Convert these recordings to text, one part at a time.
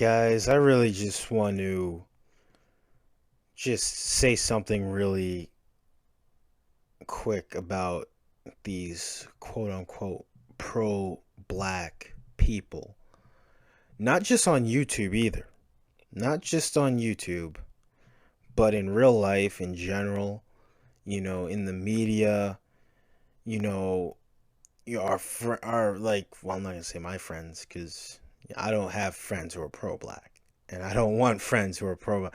guys, I really just want to just say something really quick about these quote unquote pro black people. Not just on YouTube either. Not just on YouTube, but in real life in general, in the media, you know, our like, well, I'm not going to say my friends cuz I don't have friends who are pro black and I don't want friends who are pro,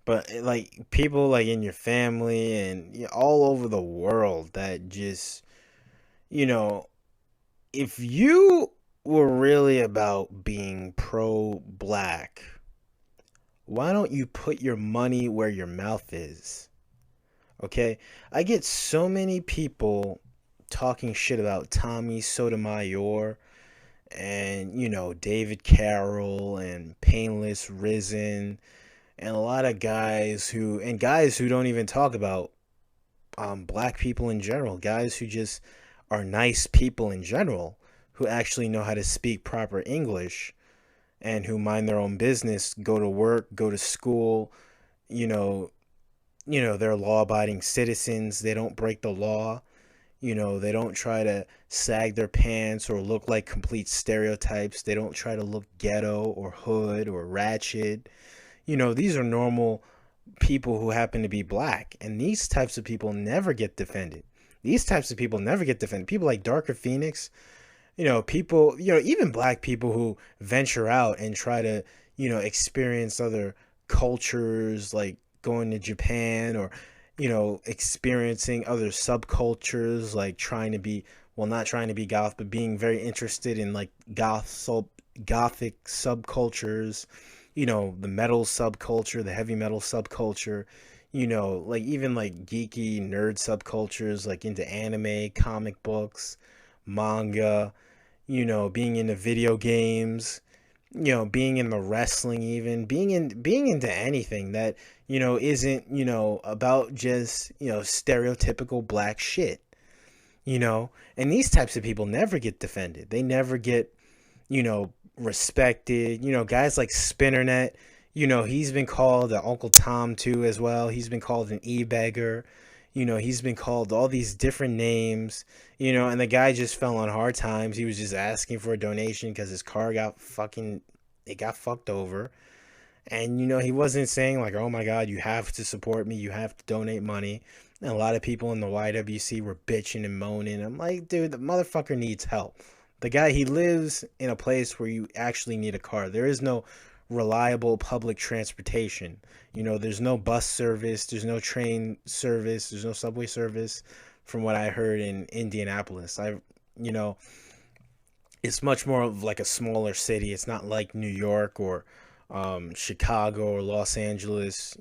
but like people like in your family and all over the world that just, you know, if you were really about being pro black, why don't you put your money where your mouth is? Okay? I get so many people talking shit about Tommy Sotomayor and, David Carroll and Painless Risen and a lot of guys who don't even talk about black people in general, guys who just are nice people in general, who actually know how to speak proper English and who mind their own business, go to work, go to school, you know, they're law-abiding citizens. They don't break the law. They don't try to sag their pants or look like complete stereotypes. They don't try to look ghetto or hood or ratchet. These are normal people who happen to be black, and these types of people never get defended. These types of people never get defended. People like Darker Phoenix, people, even black people who venture out and try to, experience other cultures, like going to Japan or, experiencing other subcultures, like trying to be, well, not trying to be goth, but being very interested in like gothic subcultures, the metal subculture, the heavy metal subculture, like even like geeky nerd subcultures, like into anime, comic books, manga, being into video games, being in the wrestling, even being into anything that, isn't, about just, stereotypical black shit, and these types of people never get defended. They never get, respected. Guys like Spinnernet, he's been called the Uncle Tom too as well. He's been called an e-beggar. He's been called all these different names, and the guy just fell on hard times. He was just asking for a donation because his car it got fucked over. And, he wasn't saying like, oh my God, you have to support me. You have to donate money. And a lot of people in the YWC were bitching and moaning. I'm like, dude, the motherfucker needs help. The guy, he lives in a place where you actually need a car. There is no reliable public transportation. There's no bus service, there's no train service, there's no subway service from what I heard in Indianapolis. You know, it's much more of like a smaller city. It's not like New York or Chicago or Los Angeles,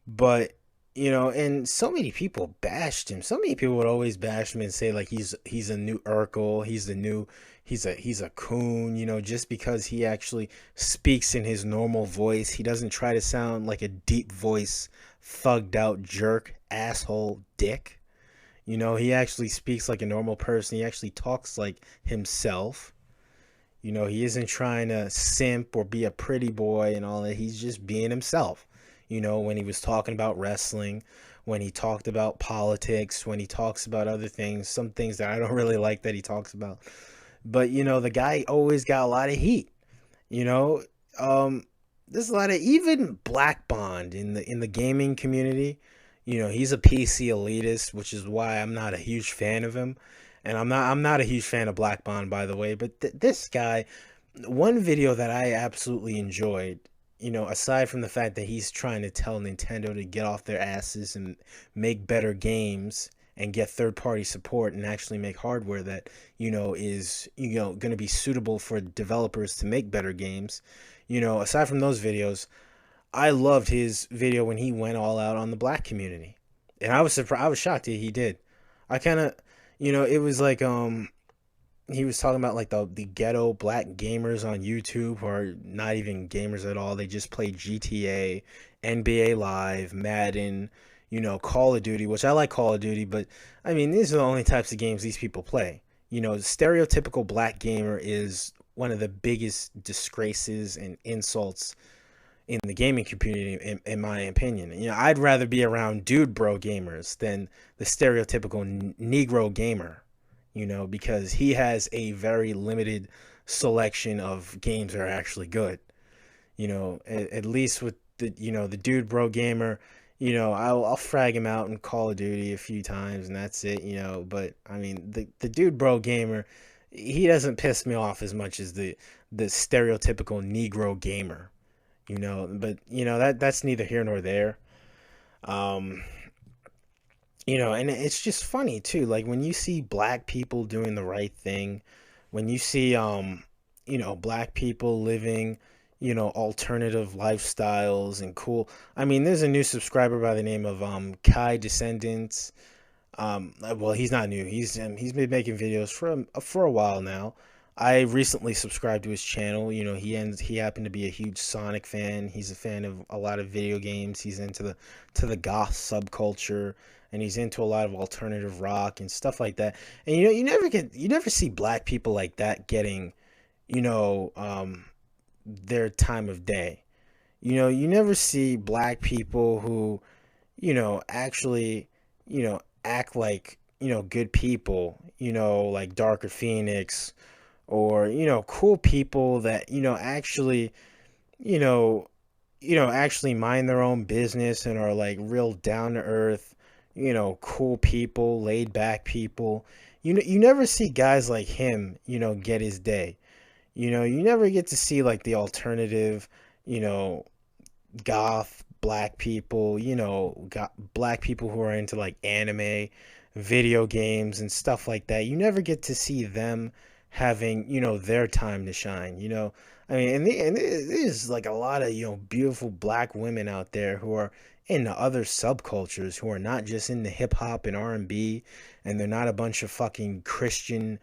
but and so many people bashed him. So many people would always bash him and say like he's a new Urkel, he's a coon, just because he actually speaks in his normal voice. He doesn't try to sound like a deep voice, thugged out jerk, asshole, dick. He actually speaks like a normal person. He actually talks like himself. He isn't trying to simp or be a pretty boy and all that. He's just being himself. When he was talking about wrestling, when he talked about politics, when he talks about other things, some things that I don't really like that he talks about. But, the guy always got a lot of heat. You know, there's a lot of even Black Bond in the gaming community. He's a PC elitist, which is why I'm not a huge fan of him. And I'm not a huge fan of Black Bond, by the way. But this guy, one video that I absolutely enjoyed, aside from the fact that he's trying to tell Nintendo to get off their asses and make better games and get third-party support and actually make hardware that, is, going to be suitable for developers to make better games. Aside from those videos, I loved his video when he went all out on the black community. And I was surprised. I was shocked that he did. I kind of, it was like, he was talking about like the ghetto black gamers on YouTube who are not even gamers at all. They just play GTA, NBA Live, Madden, Call of Duty, which I like Call of Duty, but I mean, these are the only types of games these people play. Stereotypical black gamer is one of the biggest disgraces and insults in the gaming community, in my opinion. I'd rather be around dude bro gamers than the stereotypical Negro gamer, because he has a very limited selection of games that are actually good. At least with the dude bro gamer, I'll frag him out in Call of Duty a few times and that's it. But I mean, the dude bro gamer, he doesn't piss me off as much as the stereotypical Negro gamer. But that's neither here nor there. um and it's just funny too, like when you see black people doing the right thing, when you see black people living alternative lifestyles and cool. I mean, there's a new subscriber by the name of Kai Descendants. Well, he's not new. He's been making videos for a while now. I recently subscribed to his channel. He happened to be a huge Sonic fan. He's a fan of a lot of video games. He's into the goth subculture, and he's into a lot of alternative rock and stuff like that. And you never see black people like that getting you know their time of day. You never see black people who actually act like good people, like Darker Phoenix, or cool people that actually you know actually mind their own business and are like real down to earth, cool people, laid back people. You never see guys like him get his day. You never get to see like the alternative, you know goth black people, black people who are into like anime, video games and stuff like that. You never get to see them having their time to shine. I mean, and there's like a lot of beautiful black women out there who are into other subcultures, who are not just into hip hop and R&B, and they're not a bunch of fucking Christian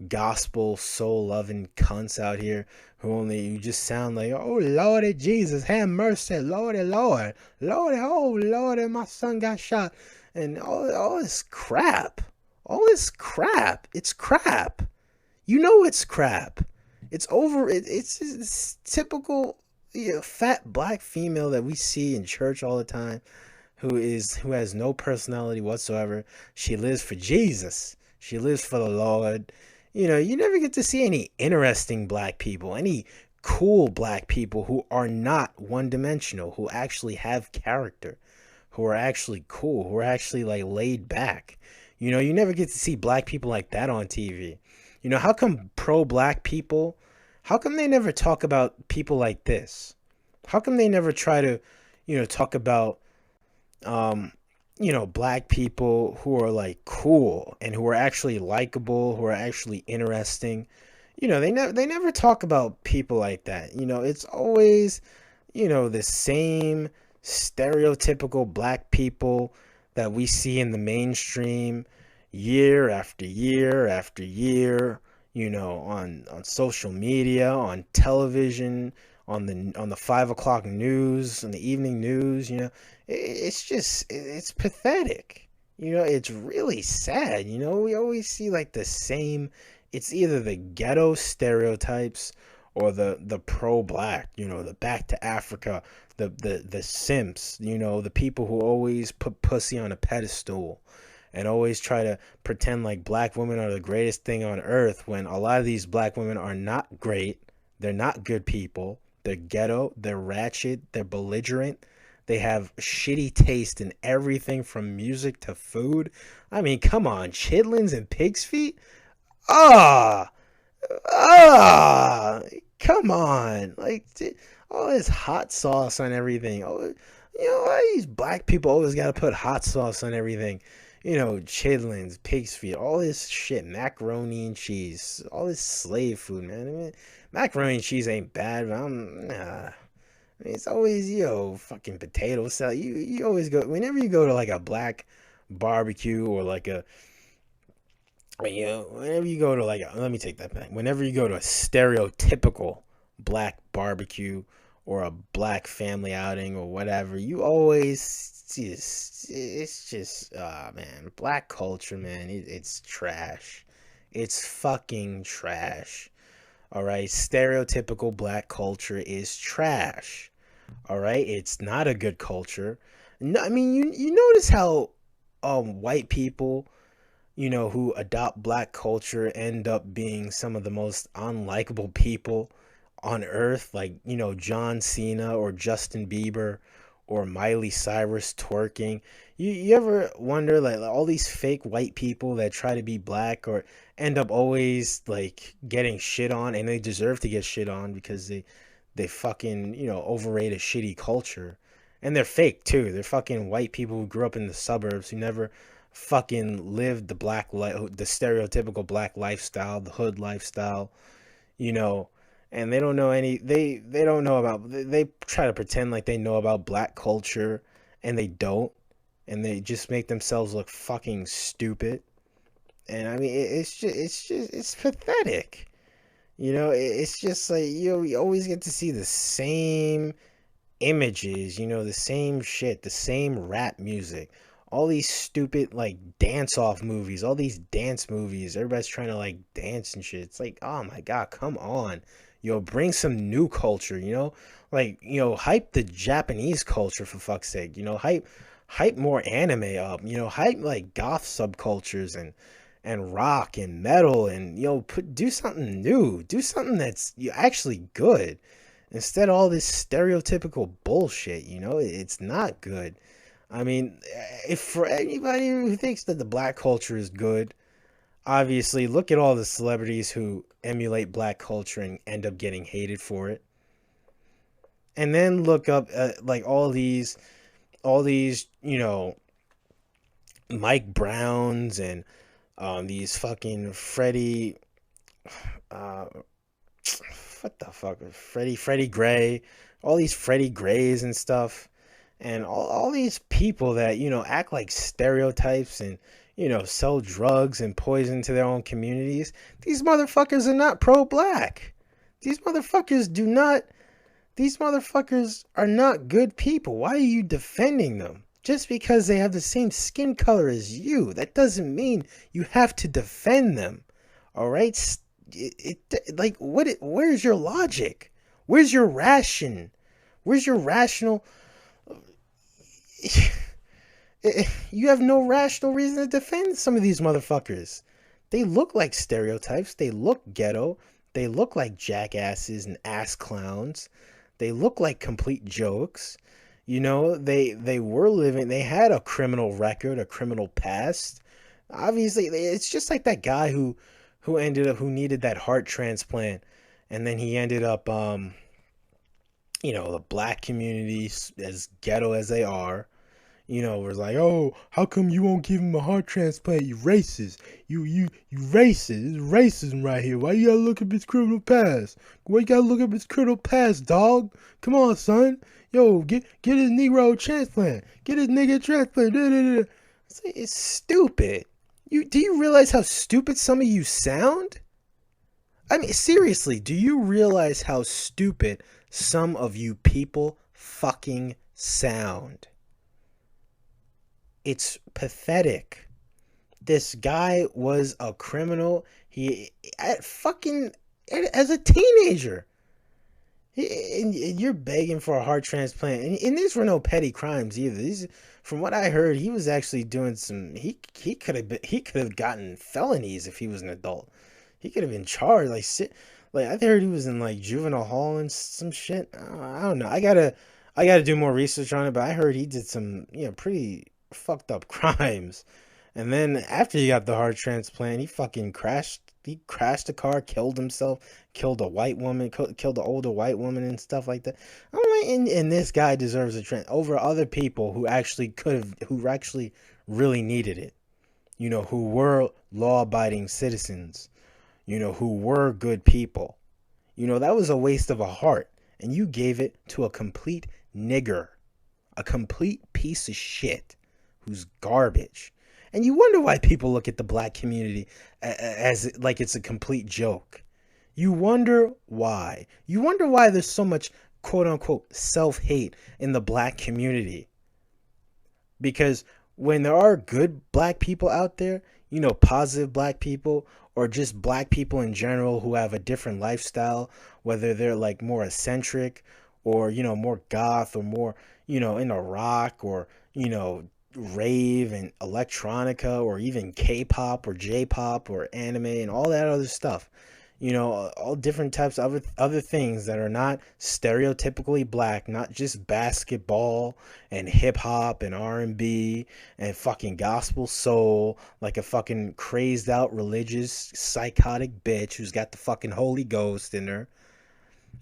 gospel soul loving cunts out here who only you just sound like, oh Lordy Jesus, have mercy, Lordy Lord, Lordy, oh Lordy, my son got shot, and all this crap, it's crap. It's crap. It's over. It's typical fat black female that we see in church all the time, who has no personality whatsoever. She lives for Jesus. She lives for the Lord. You never get to see any interesting black people, any cool black people who are not one-dimensional, who actually have character, who are actually cool, who are actually like laid back. You never get to see black people like that on TV. How come pro-black people, how come they never talk about people like this? How come they never try to, talk about black people who are like cool and who are actually likable, who are actually interesting? They never talk about people like that. It's always, the same stereotypical black people that we see in the mainstream year after year after year, on social media, on television, on the 5 o'clock news, on the evening news. It's pathetic. It's really sad. We always see like the same. It's either the ghetto stereotypes or the pro-black, the back to Africa, the simps, the people who always put pussy on a pedestal and always try to pretend like black women are the greatest thing on earth, when a lot of these black women are not great. They're not good people. They're ghetto. They're ratchet. They're belligerent. They have shitty taste in everything from music to food. I mean, come on, chitlins and pig's feet? Ah, come on. Like, all this hot sauce on everything. Oh, why these black people always got to put hot sauce on everything? Chitlins, pig's feet, all this shit, macaroni and cheese, all this slave food, man. I mean, macaroni and cheese ain't bad, but it's always, fucking potato salad. You always go, whenever you go to like a black barbecue or like whenever you go to like let me take that back. Whenever you go to a stereotypical black barbecue or a black family outing or whatever, you always it's just man, black culture, man, it's trash. It's fucking trash. All right, stereotypical black culture is trash. All right, it's not a good culture. No, I mean, you notice how white people, who adopt black culture end up being some of the most unlikable people on earth, like, John Cena or Justin Bieber or Miley Cyrus twerking. You ever wonder, like, all these fake white people that try to be black or end up always like getting shit on, and they deserve to get shit on because they fucking, overrate a shitty culture. And they're fake too. They're fucking white people who grew up in the suburbs, who never fucking lived the the stereotypical black lifestyle, the hood lifestyle, you know, and they don't know they don't know about, they try to pretend like they know about black culture, and they don't, and they just make themselves look fucking stupid. And I mean, it's pathetic. It's just like, you always get to see the same images, the same shit, the same rap music, all these stupid like dance off movies, all these dance movies. Everybody's trying to like dance and shit. It's like, oh my god, come on. Bring some new culture, like, hype the Japanese culture for fuck's sake, hype more anime up, hype like goth subcultures and rock and metal, and do something new, do something that's actually good, instead of all this stereotypical bullshit. It's not good. I mean, if for anybody who thinks that the black culture is good, obviously look at all the celebrities who emulate black culture and end up getting hated for it. And then look up like all these Mike Browns and these fucking Freddie, uh, what the fuck, Freddie Gray, all these Freddie Grays and stuff, and all these people that act like stereotypes and sell drugs and poison to their own communities. These motherfuckers are not pro-black. These motherfuckers do not. These motherfuckers are not good people. Why are you defending them? Just because they have the same skin color as you, that doesn't mean you have to defend them. All right? Like, where's your logic? Where's your ration? Where's your rational? You have no rational reason to defend some of these motherfuckers. They look like stereotypes. They look ghetto. They look like jackasses and ass clowns. They look like complete jokes. They were living, they had a criminal record, a criminal past. Obviously, it's just like that guy who needed that heart transplant, and then he ended up the black community, as ghetto as they are, was like, oh, how come you won't give him a heart transplant? You racist. You racist. It's racism right here. Why you gotta look up his criminal past? Why you gotta look up his criminal past, dog? Come on, son. Yo, get his Negro transplant. Get his nigga transplant. It's stupid. Do you realize how stupid some of you sound? I mean, seriously, do you realize how stupid some of you people fucking sound? It's pathetic. This guy was a criminal. As a teenager. And you're begging for a heart transplant. And these were no petty crimes either. From what I heard, he was actually doing some. He could have gotten felonies if he was an adult. He could have been charged. Like I heard he was in like juvenile hall and some shit. I don't know. I gotta do more research on it. But I heard he did some pretty fucked up crimes. And then after he got the heart transplant, he fucking crashed. He crashed a car, killed himself, killed a white woman, killed an older white woman and stuff like that. I'm like, and this guy deserves a trend over other people who actually who actually really needed it. Who were law-abiding citizens. Who were good people. That was a waste of a heart, and you gave it to a complete nigger, a complete piece of shit, who's garbage. And you wonder why people look at the black community as like it's a complete joke. You wonder why. You wonder why there's so much quote unquote self-hate in the black community. Because when there are good black people out there, positive black people, or just black people in general who have a different lifestyle, whether they're like more eccentric or, more goth or more, into rock or, rave and electronica or even K-pop or J-pop or anime and all that other stuff. All different types of other things that are not stereotypically black, not just basketball and hip hop and R&B and fucking gospel soul, like a fucking crazed out religious psychotic bitch who's got the fucking Holy Ghost in her.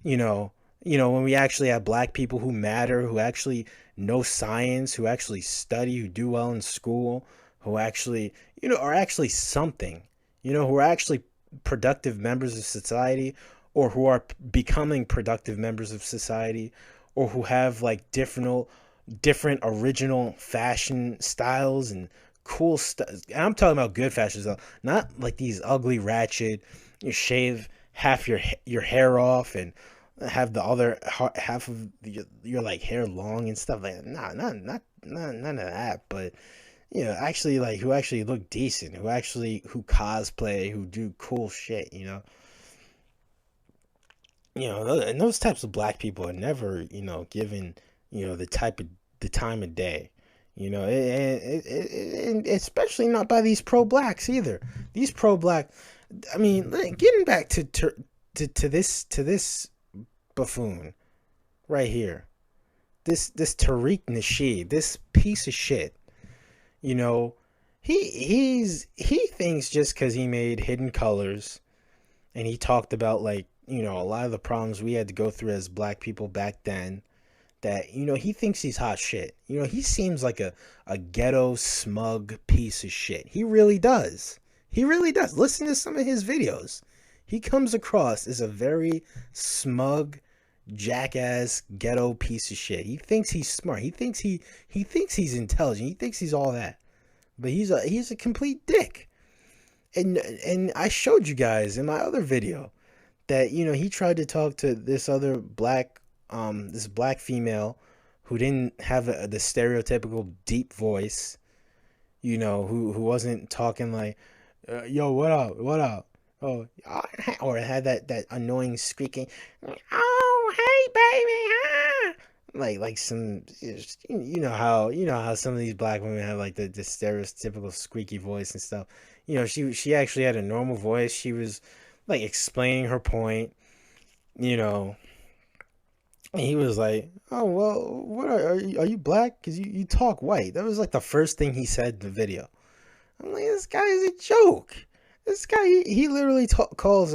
you know when we actually have black people who matter, who actually know science, who actually study, who do well in school, who actually are actually something, who are actually productive members of society, or who are becoming productive members of society, or who have like different original fashion styles and cool stuff. I'm talking about good fashion stuff, not like these ugly ratchet, you shave half your hair off and have the other half of your like hair long and stuff like that. Nah, none of that. But actually like who actually look decent, who cosplay, who do cool shit. And those types of black people are never given the time of day. And especially not by these pro blacks either. These pro black, I mean, getting back to this buffoon right here, this Tariq Nasheed, this piece of shit. He thinks just because he made Hidden Colors and he talked about like a lot of the problems we had to go through as black people back then, that he thinks he's hot shit. He seems like a ghetto smug piece of shit. He really does. Listen to some of his videos. He comes across as a very smug, jackass, ghetto piece of shit. He thinks he's smart. He thinks he's intelligent. He thinks he's all that. But he's a complete dick. And I showed you guys in my other video that he tried to talk to this other black female who didn't have the stereotypical deep voice, who wasn't talking like, yo, what up, oh, or had that annoying squeaking, oh, hey, baby, like some, how some of these black women have like the stereotypical squeaky voice and stuff. She actually had a normal voice. She was like explaining her point, and he was like, oh, well, what are you black? Because you talk white. That was like the first thing he said in the video. I'm like, this guy is a joke. This guy, he literally calls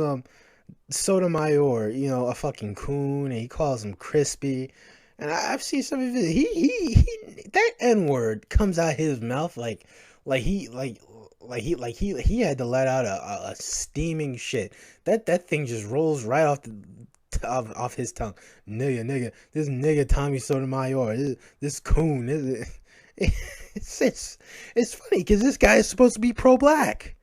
Sotomayor, a fucking coon, and he calls him crispy. And I've seen some of his, he that N-word comes out his mouth like he had to let out a steaming shit. That thing just rolls right off his tongue. Nigga, this nigga Tommy Sotomayor, this coon. It's funny because this guy is supposed to be pro-black.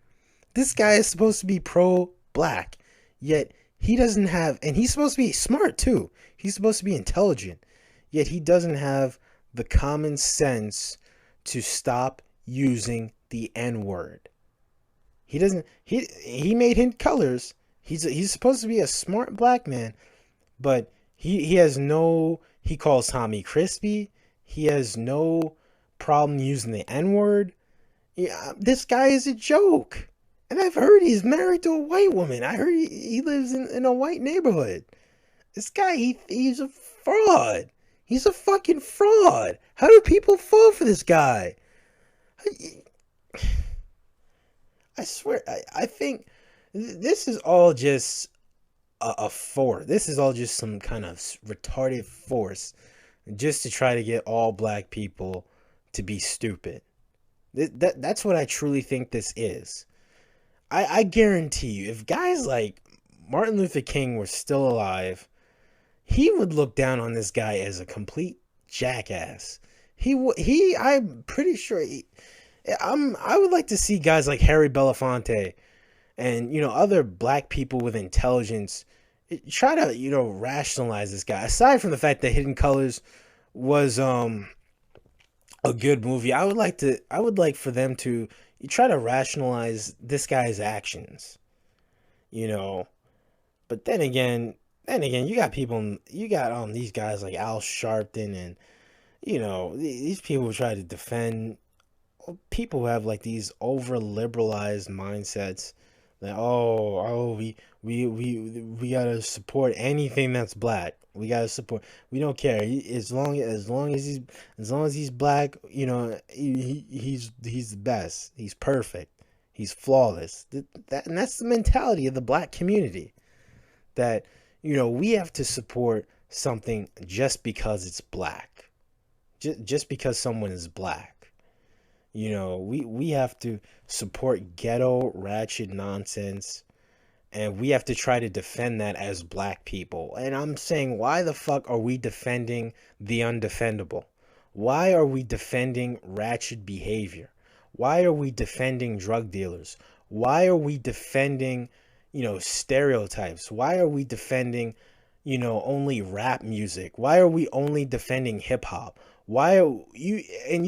This guy is supposed to be pro-black, yet he doesn't have, and he's supposed to be smart too. He's supposed to be intelligent, yet he doesn't have the common sense to stop using the N-word. He doesn't. He made Hidden Colors. He's supposed to be a smart black man, but he has no. He calls Tommy crispy. He has no problem using the N-word. Yeah, this guy is a joke. And I've heard he's married to a white woman. I heard he lives in a white neighborhood. This guy, he's a fraud. He's a fucking fraud. How do people fall for this guy? I swear, I think this is all just a force. This is all just some kind of retarded force just to try to get all black people to be stupid. That's what I truly think this is. I guarantee you, if guys like Martin Luther King were still alive, he would look down on this guy as a complete jackass. I'm pretty sure. I would like to see guys like Harry Belafonte and other black people with intelligence try to rationalize this guy. Aside from the fact that Hidden Colors was a good movie, I would like for them to try to rationalize this guy's actions. you know. But then again, you got these guys like Al Sharpton, and these people who try to defend people who have like these over liberalized mindsets that we gotta support anything that's black. We gotta support. We don't care as long as he's black. He's the best. He's perfect. He's flawless. And that's the mentality of the black community. That we have to support something just because it's black. Just because someone is black. We have to support ghetto ratchet nonsense, and we have to try to defend that as black people. And I'm saying, why the fuck are we defending the undefendable? Why are we defending ratchet behavior? Why are we defending drug dealers? Why are we defending, stereotypes? Why are we defending, only rap music? Why are we only defending hip hop? You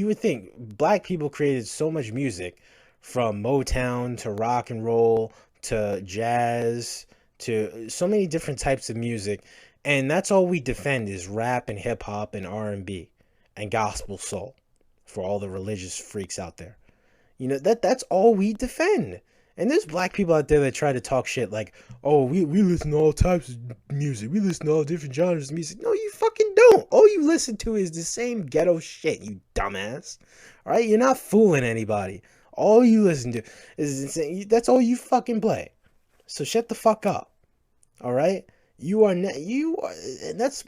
would think black people created so much music, from Motown to rock and roll to jazz to so many different types of music, and that's all we defend is rap and hip hop and R&B and gospel soul, for all the religious freaks out there. That's all we defend. And there's black people out there that try to talk shit like, oh, we listen to all types of music. We listen to all different genres of music. No, you fucking don't. All you listen to is the same ghetto shit, you dumbass. All right? You're not fooling anybody. All you listen to is insane. That's all you fucking play. So shut the fuck up. All right? That's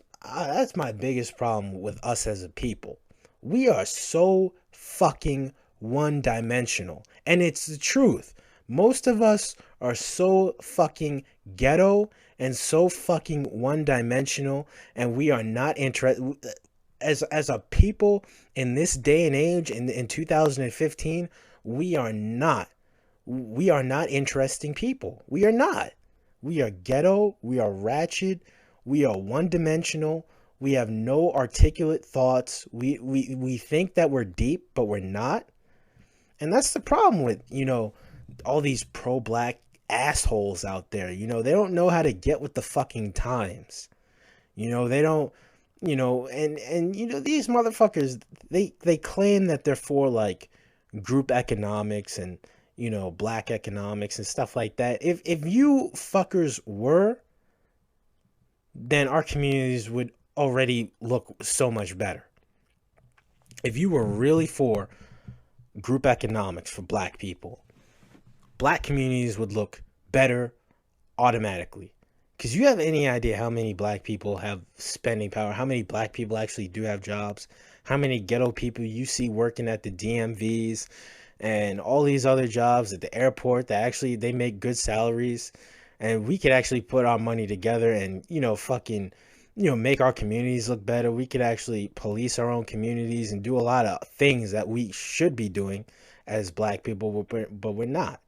my biggest problem with us as a people. We are so fucking one-dimensional. And it's the truth. Most of us are so fucking ghetto and so fucking one-dimensional, and we are not interested. As a people in this day and age, in 2015, we are not interesting people. We are not. We are ghetto. We are ratchet. We are one-dimensional. We have no articulate thoughts. We think that we're deep, but we're not. And that's the problem with, all these pro-black assholes out there. They don't know how to get with the fucking times. They don't, these motherfuckers, they claim that they're for like group economics and, black economics and stuff like that. If you fuckers were, then our communities would already look so much better. If you were really for group economics for black people, black communities would look better automatically. Because you have any idea how many black people have spending power, how many black people actually do have jobs, how many ghetto people you see working at the DMVs and all these other jobs at the airport that actually they make good salaries, and we could actually put our money together and make our communities look better. We could actually police our own communities and do a lot of things that we should be doing as black people, but we're not.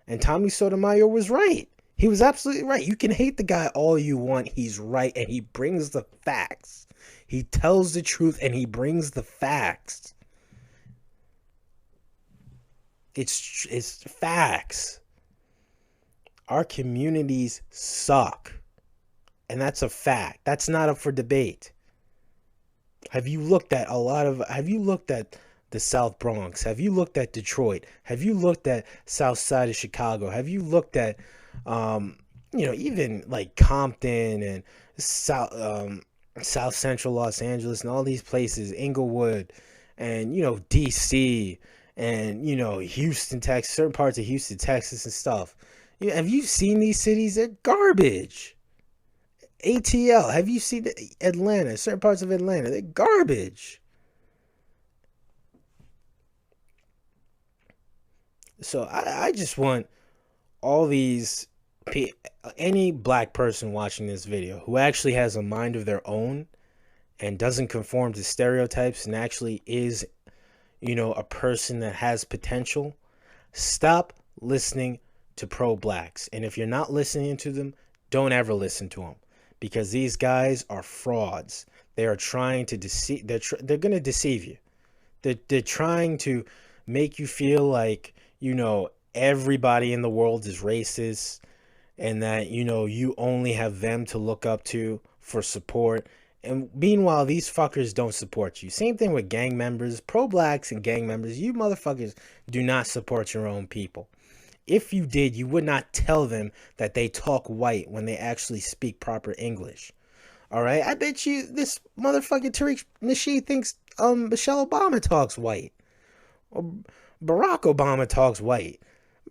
And Tommy Sotomayor was right. He was absolutely right. You can hate the guy all you want. He's right, and he brings the facts. He tells the truth, and he brings the facts. It's facts. Our communities suck. And that's a fact. That's not up for debate. Have you looked at the South Bronx? Have you looked at Detroit? Have you looked at South Side of Chicago? Have you looked at even like Compton and South Central Los Angeles and all these places, Inglewood and DC and Houston, Texas, certain parts of Houston, Texas and stuff. Have you seen these cities? They're garbage. ATL, have you seen Atlanta, certain parts of Atlanta? They're garbage. So I just want all these, any black person watching this video who actually has a mind of their own and doesn't conform to stereotypes and actually is, a person that has potential, stop listening to pro-blacks. And if you're not listening to them, don't ever listen to them, because these guys are frauds. They are trying to deceive. They're going to deceive you. They're trying to make you feel like, everybody in the world is racist and that, you know, you only have them to look up to for support. And meanwhile, these fuckers don't support you. Same thing with gang members, pro-blacks and gang members. You motherfuckers do not support your own people. If you did, you would not tell them that they talk white when they actually speak proper English. All right, I bet you this motherfucking Tariq Nasheed thinks Michelle Obama talks white, or Barack Obama talks white.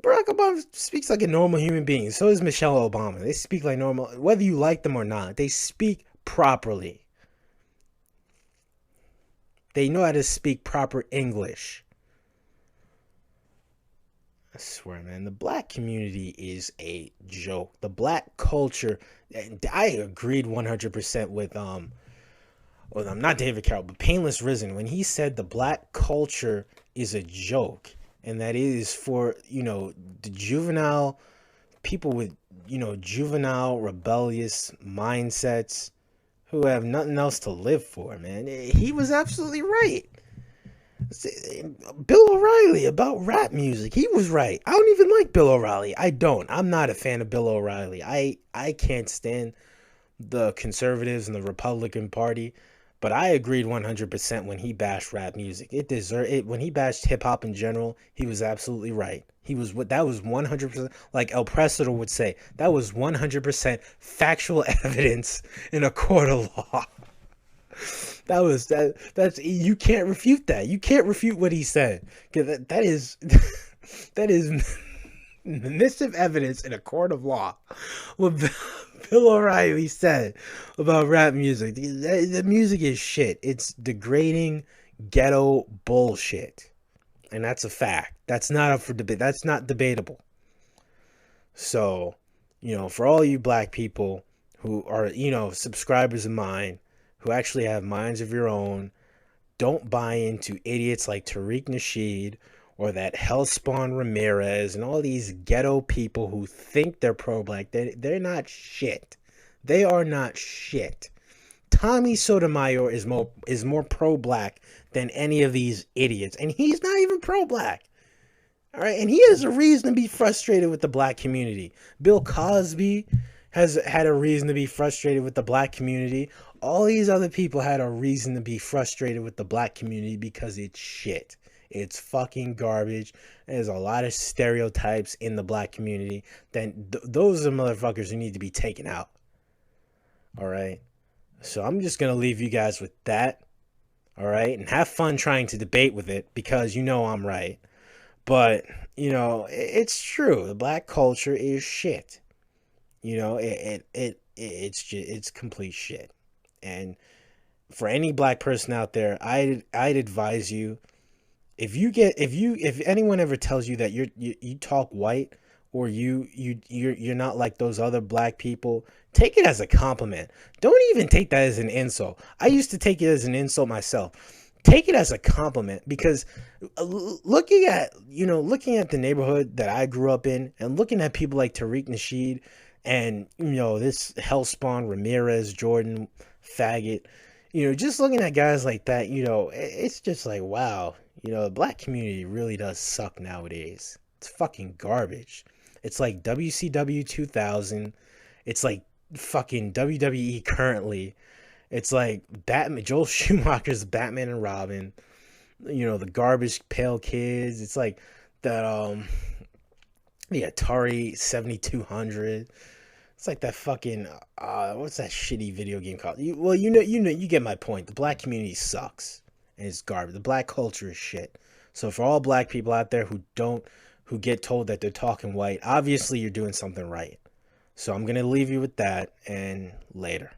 Barack Obama speaks like a normal human being. So does Michelle Obama. They speak like normal, whether you like them or not. They speak properly. They know how to speak proper English. I swear, man, the black community is a joke. The black culture, I agreed 100% with well, I'm not David Carroll, but Painless Risen when he said the black culture is a joke, and that is for, you know, the juvenile people with, you know, juvenile rebellious mindsets who have nothing else to live for, man. He was absolutely right. Bill O'Reilly about rap music. He was right. I don't even like Bill O'Reilly. I don't. I'm not a fan of Bill O'Reilly. I can't stand the conservatives and the Republican Party, but I agreed 100% when he bashed rap music. It deserved it. When he bashed hip hop in general, he was absolutely right. He was what that was 100%, like El Presidor would say, that was 100% factual evidence in a court of law. That's you can't refute that. You can't refute what he said. Cuz that is that is missive evidence in a court of law. What Bill O'Reilly said about rap music. The music is shit. It's degrading ghetto bullshit. And that's a fact. That's not up for debate. That's not debatable. So, you know, for all you black people who are, you know, subscribers of mine, who actually have minds of your own, don't buy into idiots like Tariq Nasheed or that Hellspawn Ramirez and all these ghetto people who think they're pro-black. They're not shit. They are not shit. Tommy Sotomayor is more pro-black than any of these idiots, and he's not even pro-black. All right, and he has a reason to be frustrated with the black community. Bill Cosby has had a reason to be frustrated with the black community. All these other people had a reason to be frustrated with the black community because it's shit. It's fucking garbage. There's a lot of stereotypes in the black community. Then those are motherfuckers who need to be taken out. All right. So I'm just going to leave you guys with that. All right. And have fun trying to debate with it because you know I'm right. But, you know, it's true. The black culture is shit. You know, it's complete shit. And for any black person out there, I'd advise you, if anyone ever tells you that you talk white, or you're not like those other black people, take it as a compliment. Don't even take that as an insult. I used to take it as an insult myself. Take it as a compliment, because looking at the neighborhood that I grew up in, and looking at people like Tariq Nasheed and, you know, this Hellspawn Ramirez Jordan faggot, you know, just looking at guys like that, you know, it's just like, wow, you know, the black community really does suck nowadays. It's fucking garbage. It's like WCW 2000. It's like fucking WWE currently. It's like Joel Schumacher's Batman and Robin. You know, the Garbage Pail Kids. It's like that the Atari 7200. It's like that fucking what's that shitty video game called? You get my point. The black community sucks and it's garbage. The black culture is shit. So for all black people out there who get told that they're talking white, obviously you're doing something right. So I'm going to leave you with that, and later.